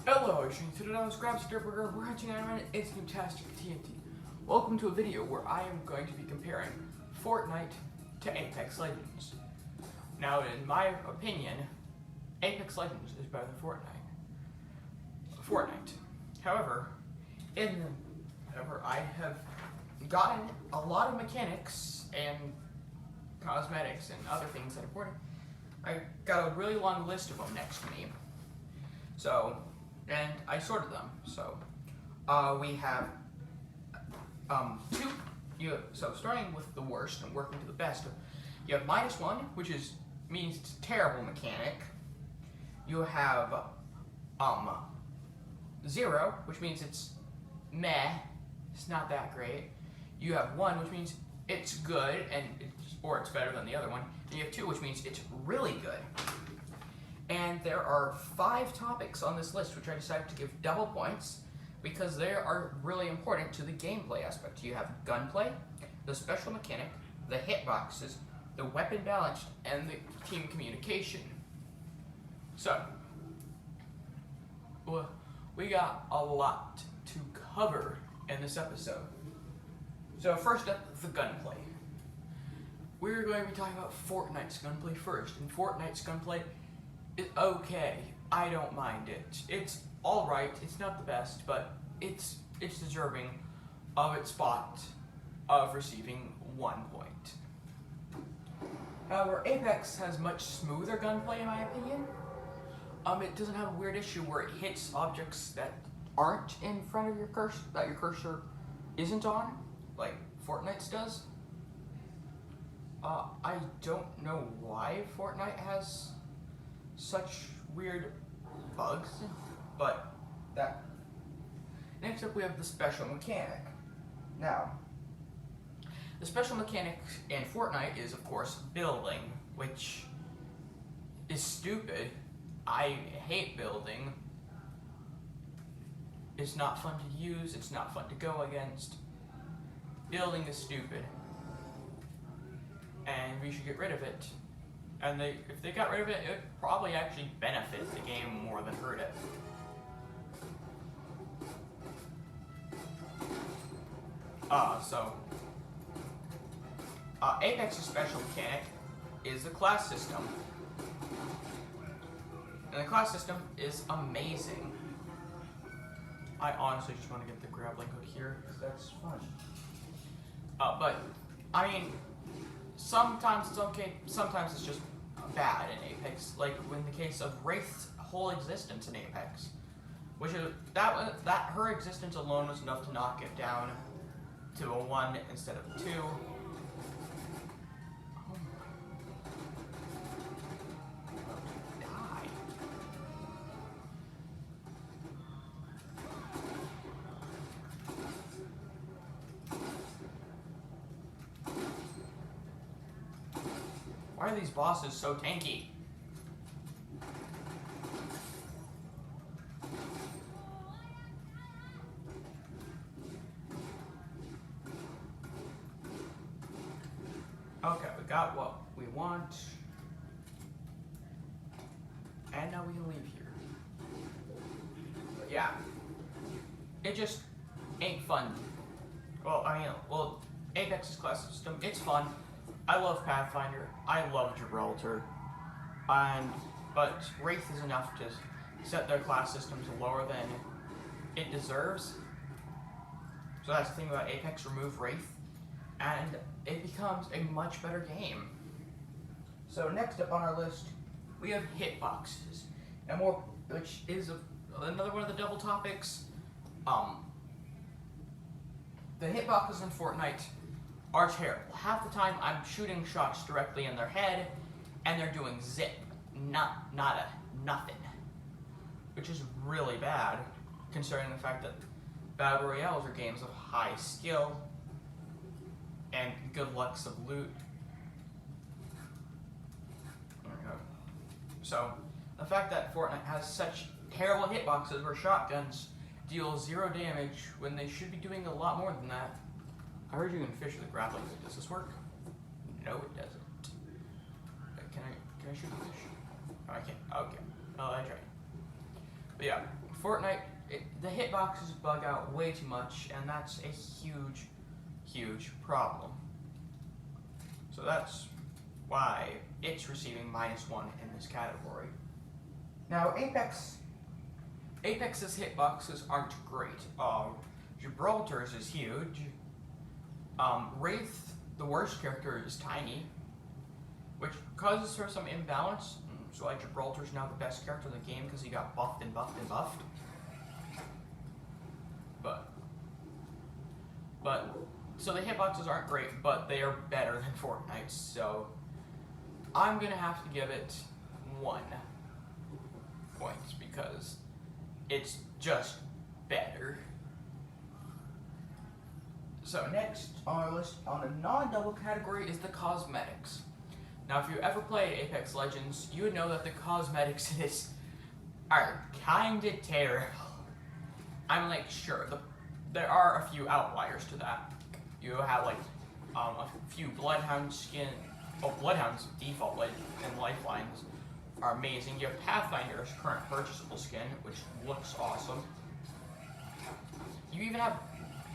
Hello, today on this Grabster Burger, we're hunting down it's fantastic TNT. Welcome to a video where I am going to be comparing Fortnite to Apex Legends. Now, in my opinion, Apex Legends is better than Fortnite. However, I have gotten a lot of mechanics and cosmetics and other things that are important. I got a really long list of them next to me. And I sorted them. So we have two. So starting with the worst and working to the best, you have -1, which means it's a terrible mechanic. You have 0, which means it's meh. It's not that great. You have 1, which means it's good or it's better than the other one. And you have 2, which means it's really good. And there are 5 topics on this list which I decided to give double points because they are really important to the gameplay aspect. You have gunplay, the special mechanic, the hitboxes, the weapon balance, and the team communication. So, we got a lot to cover in this episode. So first up, the gunplay. We're going to be talking about Fortnite's gunplay first, and Fortnite's gunplay is okay. I don't mind it. It's alright, it's not the best, but it's deserving of its spot of receiving 1 point. However, Apex has much smoother gunplay in my opinion. It doesn't have a weird issue where it hits objects that aren't in front of your cursor, that your cursor isn't on, like Fortnite's does. I don't know why Fortnite has such weird bugs, but that. Next up we have the special mechanic. Now, the special mechanic in Fortnite is of course building, which is stupid. I hate building. It's not fun to use, it's not fun to go against. Building is stupid. And we should get rid of it. And if they got rid of it, it would probably actually benefit the game more than hurt it. Apex's special mechanic is the class system. And the class system is amazing. I honestly just want to get the grappling hook here, because that's fun. But, I mean, sometimes it's okay, sometimes it's just bad in Apex, like in the case of Wraith's whole existence in Apex, which is that her existence alone was enough to knock it down to a 1 instead of 2. Die. Why are these bosses so tanky? Okay, we got what we want. And now we can leave here. But yeah, it just ain't fun. Well, Apex's class system, it's fun. I love Pathfinder, I love Gibraltar, but Wraith is enough to set their class system to lower than it deserves. So that's the thing about Apex, remove Wraith, and it becomes a much better game. So next up on our list, we have hitboxes, which is another one of the double topics. The hitboxes in Fortnite are terrible. Half the time I'm shooting shots directly in their head and they're doing zip, nothing. Which is really bad considering the fact that Battle Royales are games of high skill and good lucks of loot. There we go. So the fact that Fortnite has such terrible hitboxes where shotguns deal 0 damage when they should be doing a lot more than that. I heard you can fish with a grappling hook. Does this work? No, it doesn't. Can I shoot the fish? Oh, I can't. Okay. Oh, I tried. But yeah, Fortnite, the hitboxes bug out way too much, and that's a huge, huge problem. So that's why it's receiving -1 in this category. Now, Apex's hitboxes aren't great. Gibraltar's is huge. Wraith, the worst character, is tiny, which causes her some imbalance. So like Gibraltar's now the best character in the game because he got buffed and buffed and buffed. But so the hitboxes aren't great, but they are better than Fortnite's. So I'm gonna have to give it 1 point because it's just better. So next on our list on the non-double category is the cosmetics. Now, if you ever play Apex Legends, you would know that the cosmetics in this are kinda terrible. I'm like, sure, there are a few outliers to that. You have like a few Bloodhound skin. Oh, Bloodhound's default and Lifelines are amazing. You have Pathfinder's current purchasable skin, which looks awesome. You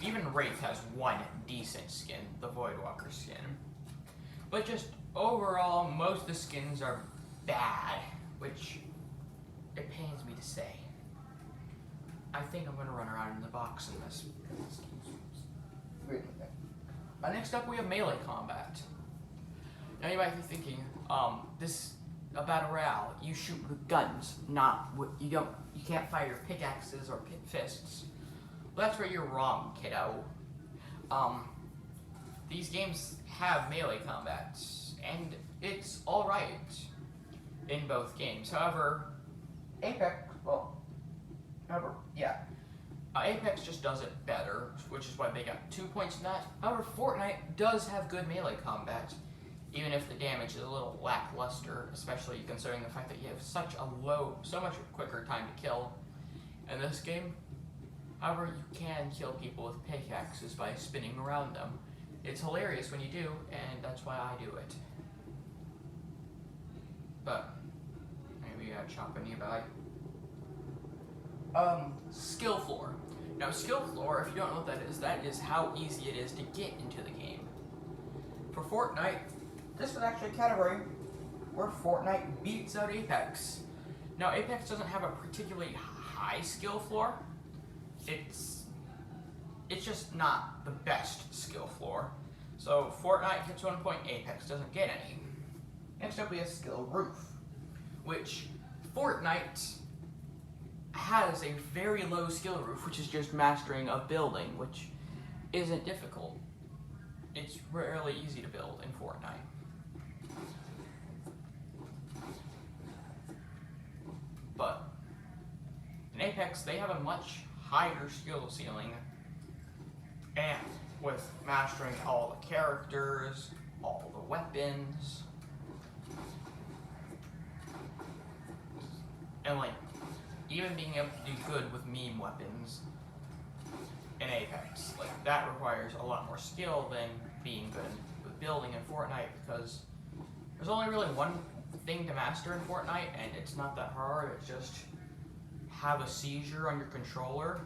even Wraith has 1 decent skin, the Voidwalker skin. But just overall, most of the skins are bad, which it pains me to say. I think I'm going to run around in the box in this. Next up, we have melee combat. Now you might be thinking, this a battle royale. You shoot with guns, not with, you can't fire your pickaxes or fists. Well, that's where you're wrong, kiddo. These games have melee combat, and it's alright in both games. However, Apex just does it better, which is why they got 2 points in that. However, Fortnite does have good melee combat, even if the damage is a little lackluster, especially considering the fact that you have so much quicker time to kill in this game. However, you can kill people with pickaxes by spinning around them. It's hilarious when you do, and that's why I do it. But maybe I chop a nearby. Skill floor. Now, skill floor, if you don't know what that is how easy it is to get into the game. For Fortnite, this is actually a category where Fortnite beats out Apex. Now, Apex doesn't have a particularly high skill floor. It's just not the best skill floor. So Fortnite gets 1 point, Apex doesn't get any. Next up we have skill roof, which Fortnite has a very low skill roof, which is just mastering a building, which isn't difficult. It's rarely easy to build in Fortnite. But in Apex, they have a much higher skill ceiling, and with mastering all the characters, all the weapons, and like even being able to do good with meme weapons in Apex, like that requires a lot more skill than being good with building in Fortnite, because there's only really one thing to master in Fortnite, and it's not that hard. It's just have a seizure on your controller.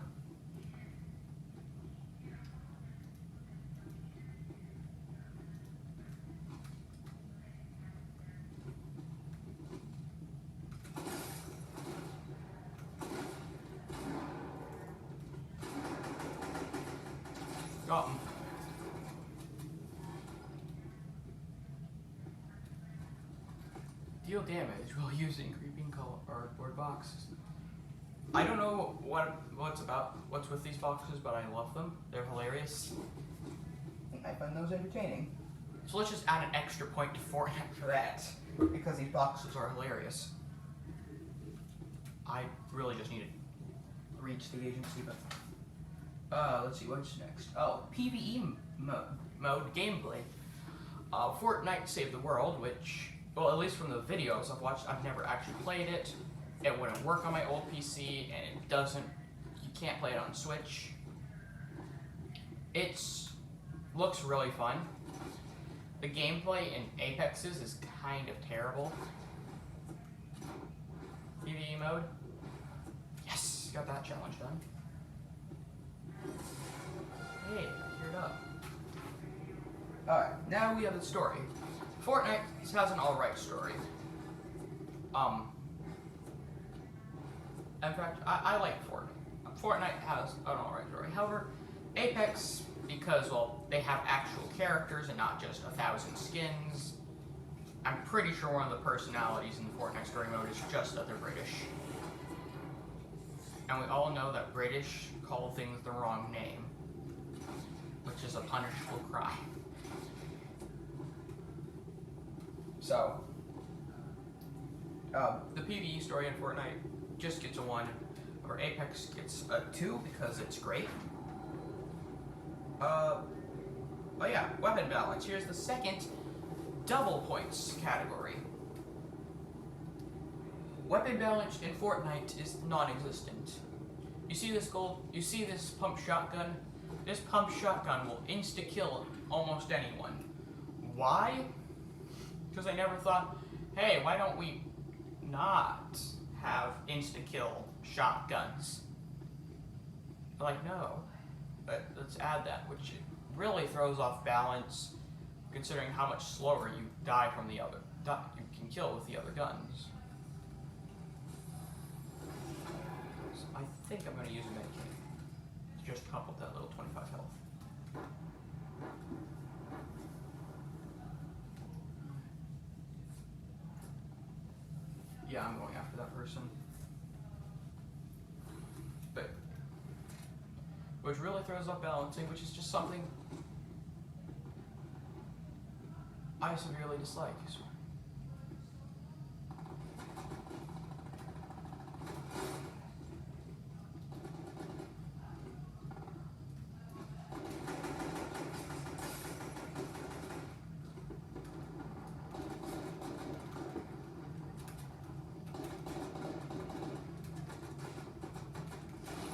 Got him. Deal damage while using creeping cardboard boxes. I don't know what's with these boxes, but I love them. They're hilarious. I find those entertaining. So let's just add an extra point to Fortnite for that, because these boxes are hilarious. I really just need to reach the agency, but let's see what's next. Oh, PvE mode gameplay. Fortnite Save the World, which, well, at least from the videos I've watched, I've never actually played it. It wouldn't work on my old PC, and it doesn't. You can't play it on Switch. Looks really fun. The gameplay in Apex's is kind of terrible. PvE mode. Yes, got that. challenge done. Hey, I geared up. Alright, now we have the story. Fortnite has an alright story. In fact, I like Fortnite. Fortnite has an alright story. However, Apex, because, well, they have actual characters and not just 1,000 skins, I'm pretty sure one of the personalities in the Fortnite story mode is just that they're British. And we all know that British call things the wrong name, which is a punishable crime. So, the PvE story in Fortnite just gets a 1, or Apex gets a 2 because it's great. But yeah, weapon balance. Here's the second double points category. Weapon balance in Fortnite is non-existent. You see this you see this pump shotgun? This pump shotgun will insta-kill almost anyone. Why? Because I never thought, hey, why don't we not have insta-kill shotguns? Like, no. But let's add that, which really throws off balance, considering how much slower you die from the other, you can kill with the other guns. So I think I'm going to use a medikit to just couple that little 25 health. Yeah, I'm going after that person. But, which really throws off balancing, which is just something I severely dislike.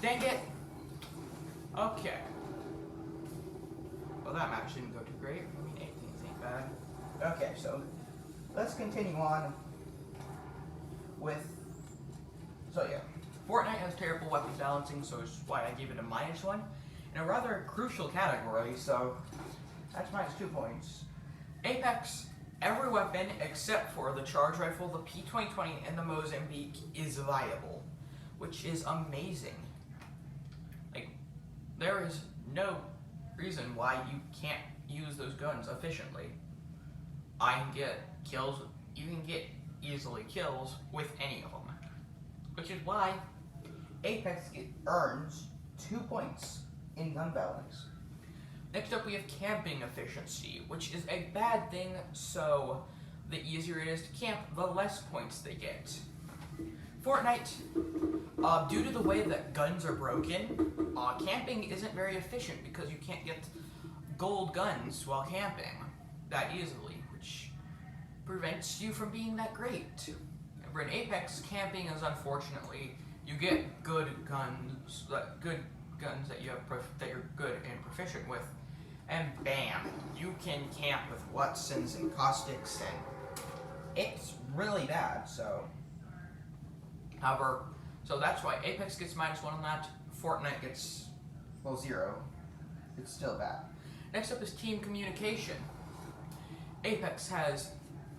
Dang it! Okay. Well, that match didn't go too great. I mean, 18 ain't bad. Okay, so let's continue on with. So yeah, Fortnite has terrible weapon balancing, so it's why I gave it a -1 in a rather crucial category. So that's -2 points. Apex, every weapon except for the charge rifle, the P2020, and the Mozambique is viable, which is amazing. Like, there is no reason why you can't use those guns efficiently. I can get kills, you can get easily kills with any of them. Which is why Apex earns 2 points in gun balance. Next up we have camping efficiency, which is a bad thing, so the easier it is to camp, the less points they get. Fortnite, due to the way that guns are broken, camping isn't very efficient because you can't get gold guns while camping that easily, which prevents you from being that great. For in Apex, camping is unfortunately, you get good guns that you have that you're good and proficient with, and bam, you can camp with Watsons and Caustics, and it's really bad. So, however, so that's why Apex gets -1 on that. Fortnite gets, well, 0. It's still bad. Next up is team communication. Apex has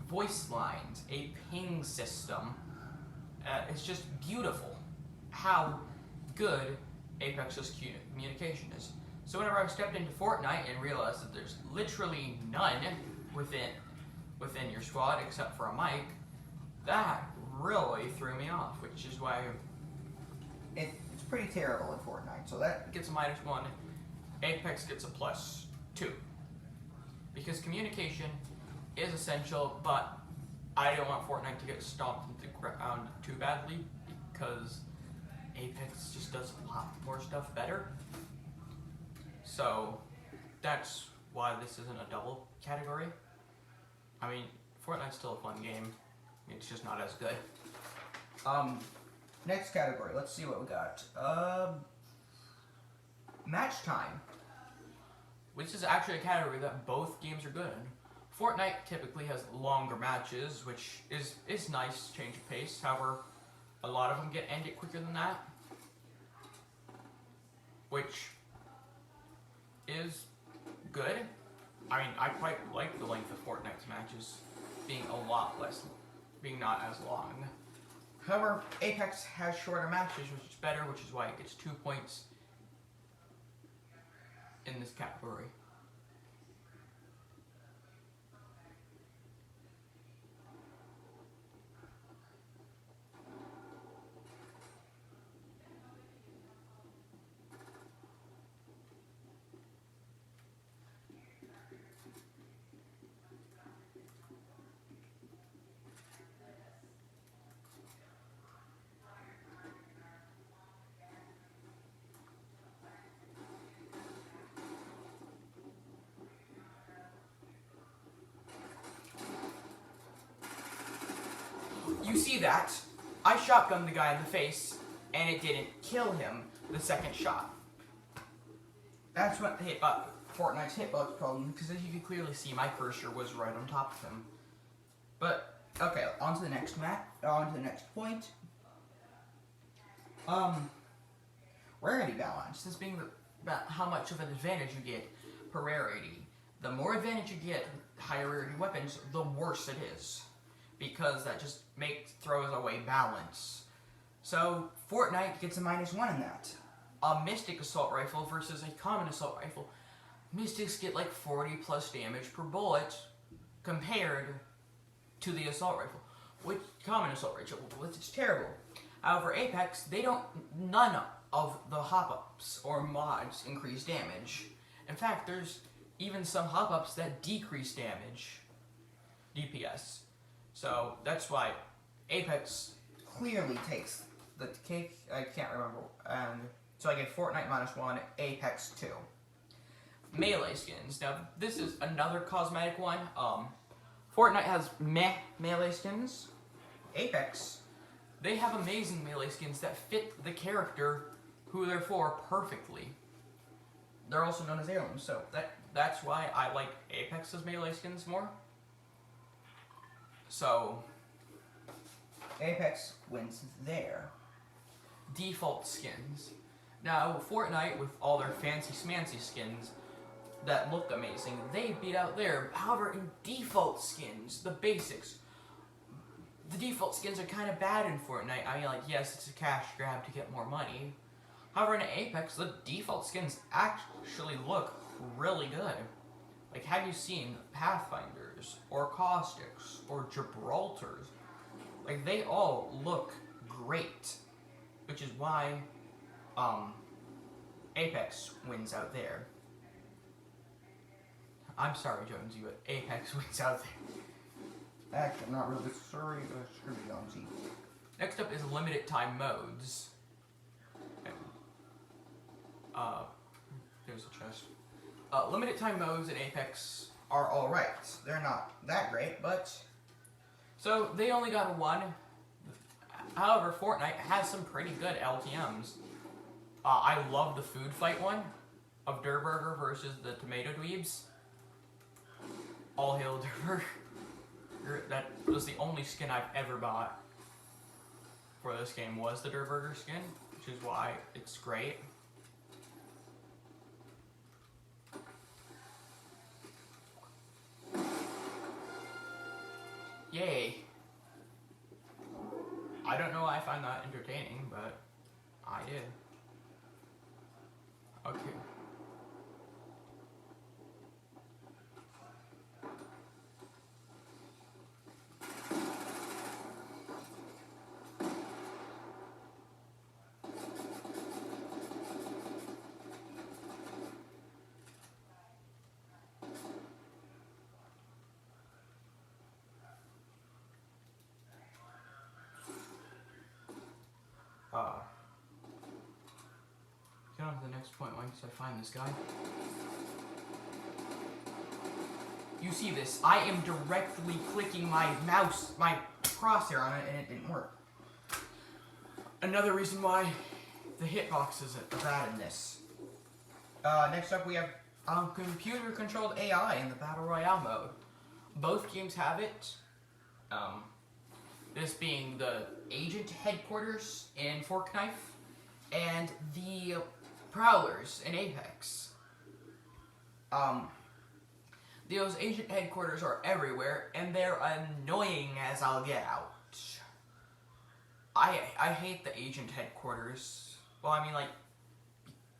voice lines, a ping system. It's just beautiful how good Apex's communication is. So whenever I stepped into Fortnite and realized that there's literally none within your squad except for a mic, that really threw me off, which is why it's pretty terrible in Fortnite. So that gets a -1. Apex gets a +2. Because communication is essential, but I don't want Fortnite to get stomped into the ground too badly, because Apex just does a lot more stuff better. So that's why this isn't a double category. I mean, Fortnite's still a fun game. It's just not as good. Next category. Let's see what we got. Match time. Which is actually a category that both games are good in. Fortnite typically has longer matches, which is nice, change of pace. However, a lot of them get ended quicker than that. which is good. I mean, I quite like the length of Fortnite's matches being a lot less, being not as long. However, Apex has shorter matches, which is better, which is why it gets 2 points in this category. You see that? I shotgunned the guy in the face, and it didn't kill him the second shot. That's what Fortnite's hitbox problem, because as you can clearly see, my cursor was right on top of him. But, okay, on to the next point. Rarity balance. This being about how much of an advantage you get per rarity. The more advantage you get with higher rarity weapons, the worse it is, because that just throws away balance. So Fortnite gets a -1 in that. A Mystic Assault Rifle versus a common Assault Rifle. Mystics get like 40 plus damage per bullet compared to the Assault Rifle, which common Assault Rifle, which is terrible. However, Apex, none of the hop-ups or mods increase damage. In fact, there's even some hop-ups that decrease damage, DPS. So that's why Apex clearly takes the cake. I can't remember. And so I get Fortnite -1, Apex 2. Melee skins. Now this is another cosmetic one. Fortnite has melee skins. Apex, they have amazing melee skins that fit the character who they're for perfectly. They're also known as heirlooms, so that's why I like Apex's melee skins more. So Apex wins there. Default skins. Now Fortnite, with all their fancy smancy skins that look amazing, they beat out there. However, in default skins, the basics, the default skins are kind of bad in Fortnite. I mean, like, yes, it's a cash grab to get more money. However, in Apex, the default skins actually look really good. Like, have you seen Pathfinders, or Caustics, or Gibraltars? Like, they all look great, which is why, Apex wins out there. I'm sorry, Jonesy, but Apex wins out there. Actually, I'm not really sorry, screw Jonesy. Next up is limited time modes. There's a chest. Limited time modes in Apex are alright. They're not that great, but... So, they only got a 1. However, Fortnite has some pretty good LTMs. I love the food fight one of Durburger versus the Tomato Dweebs. All hail Durburger. That was the only skin I've ever bought for this game, was the Durburger skin, which is why it's great. Yay. I don't know why I find that entertaining, but I did. Okay. Get on to the next point once I find this guy. You see this, I am directly clicking my mouse, my crosshair on it, and it didn't work. Another reason why the hitboxes are bad in this. Next up we have computer-controlled AI in the Battle Royale mode. Both games have it. This being the agent headquarters in Fortnite, and the Prowlers in Apex. Those agent headquarters are everywhere, and they're annoying as I'll get out. I hate the agent headquarters. Well, I mean, like,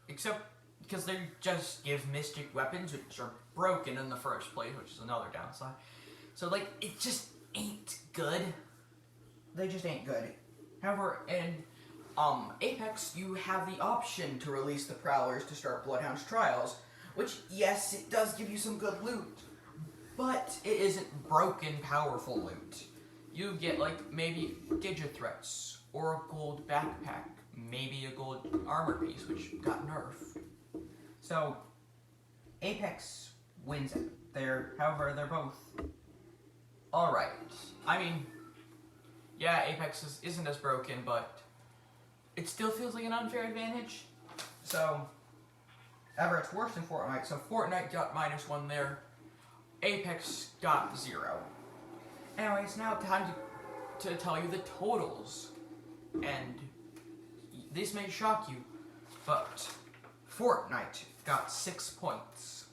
except because they just give mystic weapons, which are broken in the first place, which is another downside. So, like, it just ain't good. They just ain't good. However, in Apex, you have the option to release the Prowlers to start Bloodhound's trials, which, yes, it does give you some good loot, but it isn't broken, powerful loot. You get, like, maybe Digithreats, or a gold backpack, maybe a gold armor piece, which got nerfed. So, Apex wins it. However, they're both alright. I mean, yeah, Apex isn't as broken, but it still feels like an unfair advantage. So, however, it's worse than Fortnite. So Fortnite got -1 there. Apex got 0. Anyway, it's now time to tell you the totals. And this may shock you, but Fortnite got 6 points.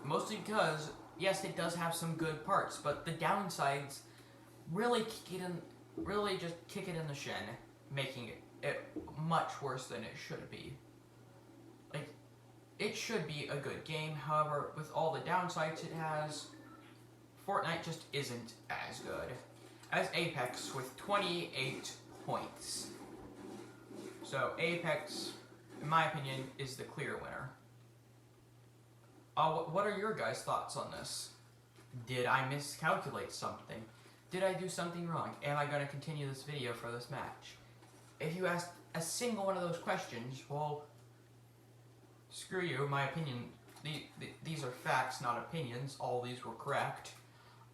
Mostly because, yes, it does have some good parts, but the downsides really just kick it in the shin, making it much worse than it should be. Like, it should be a good game, however, with all the downsides it has, Fortnite just isn't as good as Apex with 28 points. So Apex, in my opinion, is the clear winner. What are your guys' thoughts on this? Did I miscalculate something? Did I do something wrong? Am I going to continue this video for this match? If you asked a single one of those questions, well, screw you, my opinion, these are facts, not opinions. All these were correct.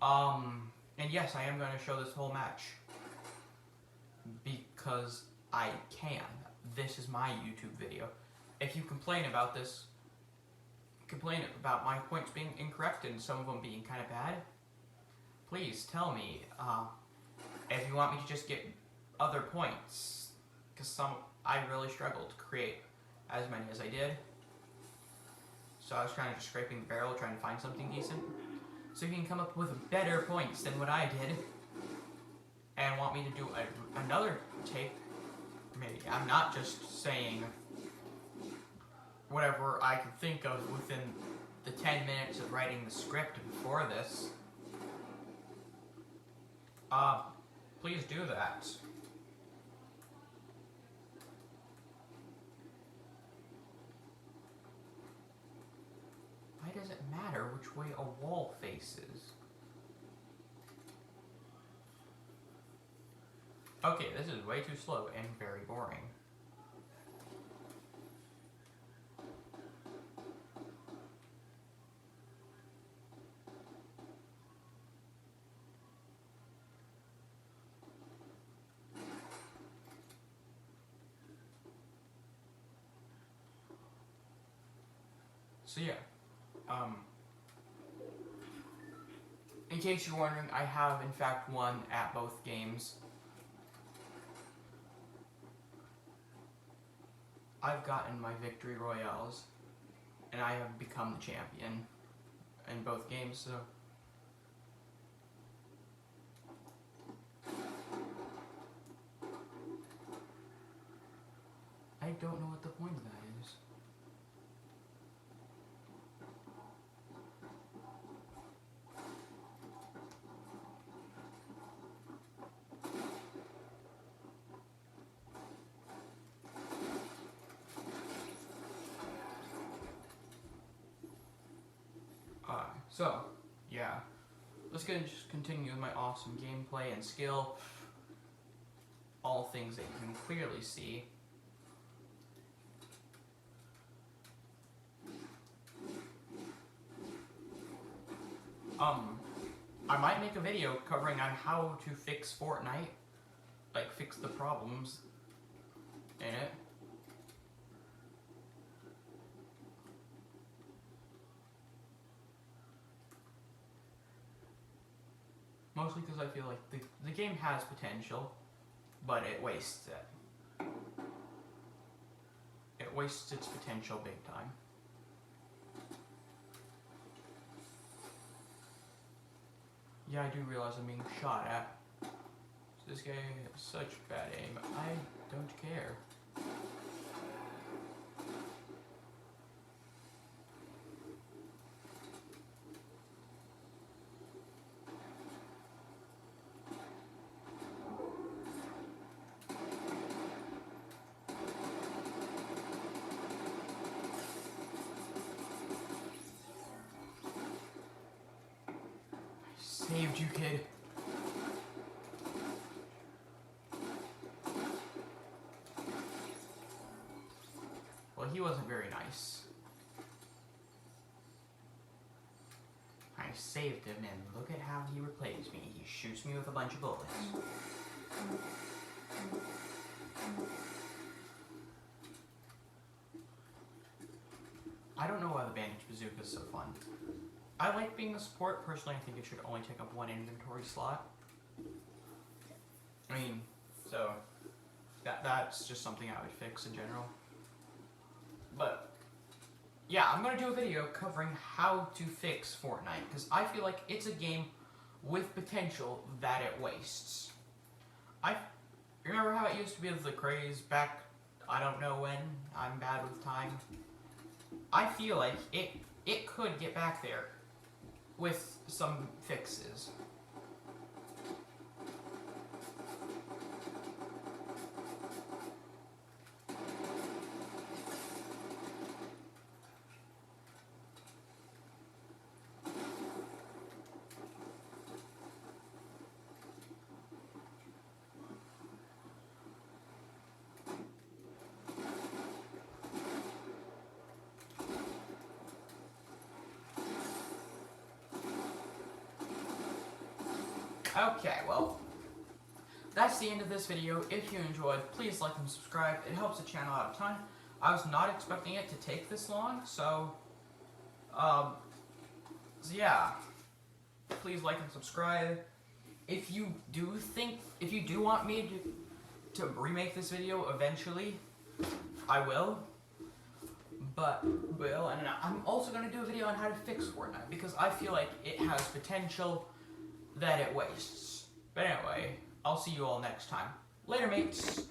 And yes, I am going to show this whole match. Because I can. This is my YouTube video. If you complain about this, complain about my points being incorrect and some of them being kind of bad, please tell me. If you want me to just get other points, because I really struggled to create as many as I did. So I was kind of just scraping the barrel, trying to find something decent. So you can come up with better points than what I did, and want me to do another take, maybe. I'm not just saying whatever I could think of within the 10 minutes of writing the script before this. Please do that. Why does it matter which way a wall faces? Okay, this is way too slow and very boring. So yeah, in case you're wondering, I have in fact won at both games. I've gotten my victory royales, and I have become the champion in both games, so. I don't know what the point of that is. So, yeah, let's just continue with my awesome gameplay and skill. All things that you can clearly see. I might make a video covering on how to fix Fortnite, like fix the problems in it. Mostly because I feel like the game has potential, but it wastes it. It wastes its potential big time. Yeah, I do realize I'm being shot at. This guy has such bad aim. I don't care. Saved you, kid. Well, he wasn't very nice. I saved him, and look at how he replays me. He shoots me with a bunch of bullets. I don't know why the bandage bazooka is so fun. I like being a support. Personally, I think it should only take up one inventory slot. I mean, so that's just something I would fix in general. But yeah, I'm gonna do a video covering how to fix Fortnite, because I feel like it's a game with potential that it wastes. I remember how it used to be with the craze back, I don't know when, I'm bad with time. I feel like it could get back there with some fixes. Okay, well, that's the end of this video. If you enjoyed, please like and subscribe. It helps the channel out a ton. I was not expecting it to take this long, so yeah. Please like and subscribe. If you do want me to remake this video eventually, I will. And I'm also going to do a video on how to fix Fortnite, because I feel like it has potential that it wastes. But anyway, I'll see you all next time. Later, mates.